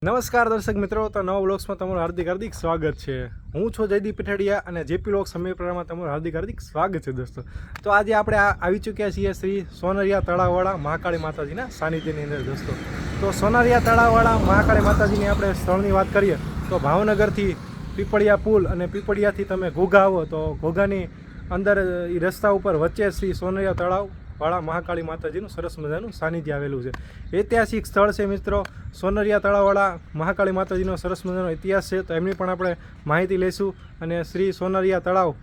નમસ્કાર દર્શક મિત્રો, તો નવા વ્લોગ્સમાં તમારું હાર્દિક સ્વાગત છે। હું છું જયદીપ પીઠાડિયા અને જેપી વ્લોગ સમીપરામાં તમારું હાર્દિક સ્વાગત છે દોસ્તો। તો આજે આપણે આવી ચૂક્યા છીએ શ્રી સોનરિયા તળાવવાળા મહાકાળી માતાજીના સાનિધ્યની અંદર દોસ્તો। તો સોનરિયા તળાવવાળા મહાકાળી માતાજીની આપણે સ્થળની વાત કરીએ તો ભાવનગરથી પીપળિયા પુલ અને પીપળિયાથી તમે ઘોઘા આવો તો ઘોઘાની અંદર એ રસ્તા ઉપર વચ્ચે શ્રી સોનરિયા તળાવવાળા મહાકાળી માતાજીનું સરસ મજાનું સાનિધ્ય આવેલું છે। ઐતિહાસિક સ્થળ છે મિત્રો। સોનરિયા તળાવવાળા મહાકાળી માતાજીનો સરસ મજાનો ઇતિહાસ છે, તો એમની પણ આપણે માહિતી લઈશું અને શ્રી સોનરિયા તળાવ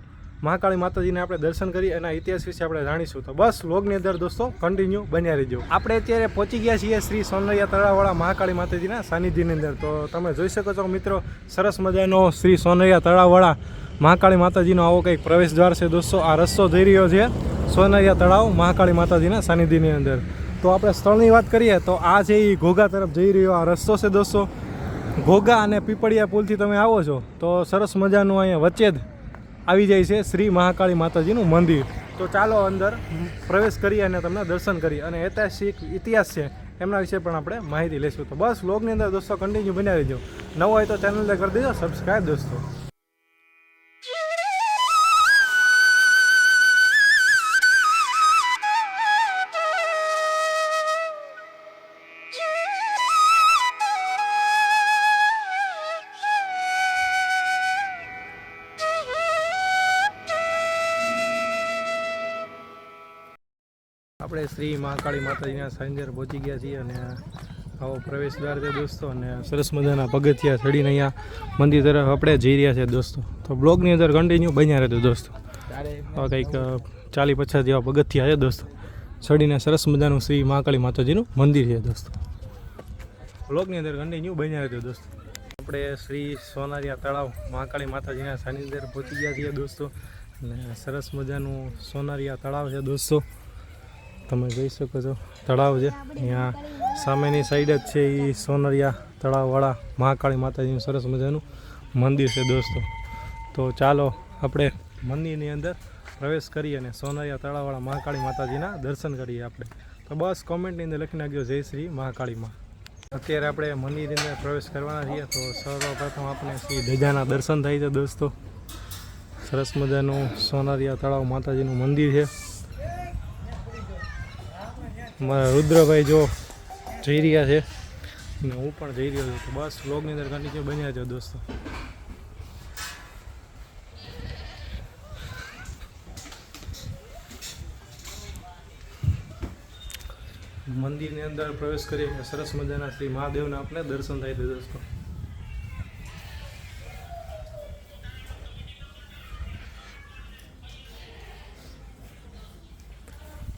મહાકાળી માતાજીને આપણે દર્શન કરી એના ઇતિહાસ વિશે આપણે જાણીશું। તો બસ વ્લોગની અંદર દોસ્તો કન્ટિન્યુ બન્યા રહેજો। આપણે અત્યારે પહોંચી ગયા છીએ શ્રી સોનરિયા તળાવવાળા મહાકાળી માતાજીના સાનિધ્યની અંદર। તો તમે જોઈ શકો છો મિત્રો, સરસ મજાનો શ્રી સોનરિયા તળાવવાળા મહાકાળી માતાજીનો આવો કંઈક પ્રવેશ દ્વાર છે દોસ્તો। આ રસ્તો જઈ રહ્યો છે સોનરિયા તળાવ મહાકાળી માતાજીના સાનિધ્યની અંદર। તો આપણે સ્થળની વાત કરીએ તો આ છે એ ઘોઘા તરફ જઈ રહ્યો આ રસ્તો છે દોસ્તો। ઘોઘા અને પીપળિયા પુલથી તમે આવો છો તો સરસ મજાનું અહીંયા વચ્ચે જ આવી જાય છે શ્રી મહાકાળી માતાજીનું મંદિર। તો ચાલો અંદર પ્રવેશ કરી અને તમને દર્શન કરી અને ઐતિહાસિક ઇતિહાસ છે એમના વિશે પણ આપણે માહિતી લઈશું। તો બસ વ્લોગની અંદર દોસ્તો કન્ટિન્યુ બન્યા રહેજો। નવો હોય તો ચેનલને કરી દેજો સબસ્ક્રાઈબ દોસ્તો। આપણે શ્રી મહાકાળી માતાજીના સાનિધ્ય પહોંચી ગયા છીએ અને આવો પ્રવેશ દ્વાર છે દોસ્તો અને સરસ મજાના પગથિયા ચડીને અહીંયા મંદિર તરફ આપણે જઈ રહ્યા છે દોસ્તો। તો બ્લોગની અંદર કન્ટિન્યુ બન્યા રહેતો દોસ્તો। કંઈક 40-50 જેવા પગથિયા છે દોસ્તો, ચડીને સરસ મજાનું શ્રી મહાકાળી માતાજીનું મંદિર છે દોસ્તો। બ્લોગની અંદર કન્ટિન્યુ બન્યા રહેતો દોસ્તો। આપણે શ્રી સોનરિયા તળાવ મહાકાળી માતાજીના સાનિધ્ય પહોંચી ગયા છીએ દોસ્તો અને સરસ મજાનું સોનરિયા તળાવ છે દોસ્તો। તમે જોઈ શકો છો તળાવ છે, અહીંયા સામેની સાઈડ જ છે એ સોનરિયા તળાવવાળા મહાકાળી માતાજીનું સરસ મજાનું મંદિર છે દોસ્તો। તો ચાલો આપણે મંદિરની અંદર પ્રવેશ કરીએ અને સોનરિયા તળાવવાળા મહાકાળી માતાજીના દર્શન કરીએ આપણે। તો બસ કોમેન્ટની અંદર લખી નાખજો જય શ્રી મહાકાળીમાં। અત્યારે આપણે મંદિરની અંદર પ્રવેશ કરવાના છીએ તો સર્વપ્રથમ આપણે શ્રી ધજાના દર્શન થાય છે દોસ્તો। સરસ મજાનું સોનરિયા તળાવ માતાજીનું મંદિર છે। મારા રુદ્રભાઈ જો જઈ રહ્યા છે અને હું પણ જઈ રહ્યો છું। તો બસ વ્લોગની અંદર કન્ટિન્યુ બન્યા છે દોસ્તો। મંદિરની અંદર પ્રવેશ કરી સરસ મજાના શ્રી મહાદેવના આપણે દર્શન થાય છે દોસ્તો।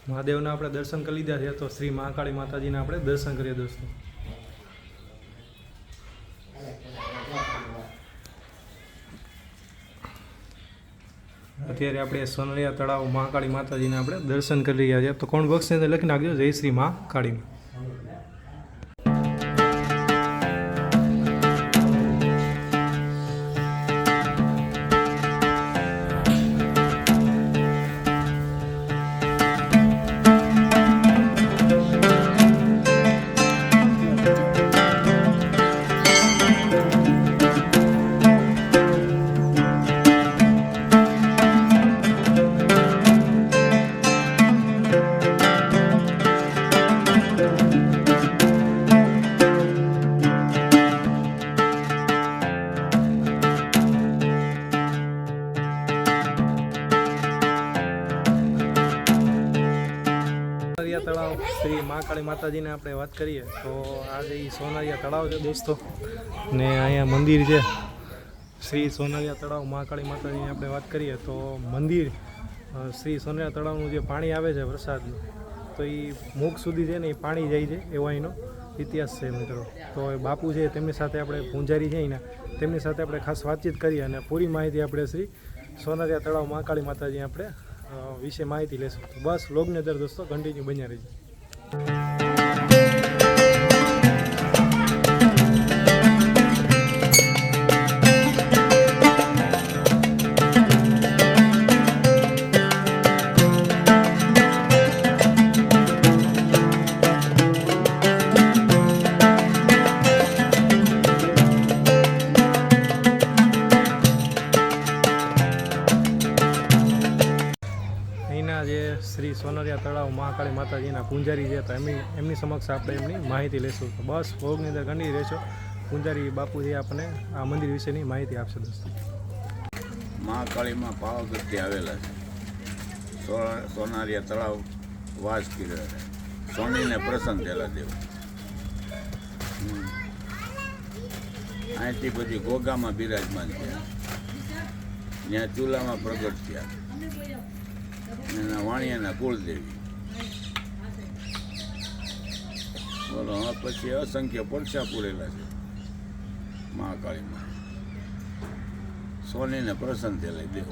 મહાદેવના આપણે દર્શન કરી લીધા છે, તો શ્રી મહાકાળી માતાજીના આપણે દર્શન કરીએ દોસ્તો। અત્યારે આપણે સોનરિયા તળાવ મહાકાળી માતાજીના આપણે દર્શન કરી રહ્યા છીએ। તો કોમેન્ટ બોક્સની અંદર લખી નાખજો જય શ્રી મહાકાળી। તળાવ શ્રી મહાકાળી માતાજીને આપણે વાત કરીએ તો આજે એ સોનરિયા તળાવ છે દોસ્તો ને અહીંયા મંદિર છે શ્રી સોનરિયા તળાવ મહાકાળી માતાજીની આપણે વાત કરીએ તો મંદિર શ્રી સોનરિયા તળાવનું જે પાણી આવે છે વરસાદનું, તો એ મુખ સુધી છે ને એ પાણી જાય છે એવો એનો ઇતિહાસ છે મિત્રો। તો એ બાપુ છે તેમની સાથે આપણે પૂંજારી છે એના તેમની સાથે આપણે ખાસ વાતચીત કરી અને પૂરી માહિતી આપણે શ્રી સોનરિયા તળાવ મહાકાળી માતાજી આપણે વિશે માહિતી લેશું। તો બસ વ્લોગની અંદર દોસ્તો કન્ટિન્યુ બન્યા રહેજો। સોનરિયા તળાવ મહાકાળી માતાજીના પૂંજારી જે હતા એમની સમક્ષ આપણે એમની માહિતી લઈશું. તો બસ વ્લોગની અંદર ગણી રહેશો. પૂંજારી બાપુજી આપણને આ મંદિર વિશેની માહિતી આપશે દોસ્તો. મહાકાળીમાં પાવાગઢથી આવેલા છે. સોનારિયા તળાવ વાસ કર્યો છે. સોનીને પ્રસન્ન થયેલા દેવ. અહીંથી પછી ઘોઘામાં બિરાજમાન થયા. ત્યાં ચૂલામાં પ્રગટ થયા. એના વાણિયાના કુળદેવી. બોલો હવે પછી અસંખ્ય પડછા પૂરેલા છે મહાકાળીમાં. સોનીને પ્રસન્ન થયેલા દેવ.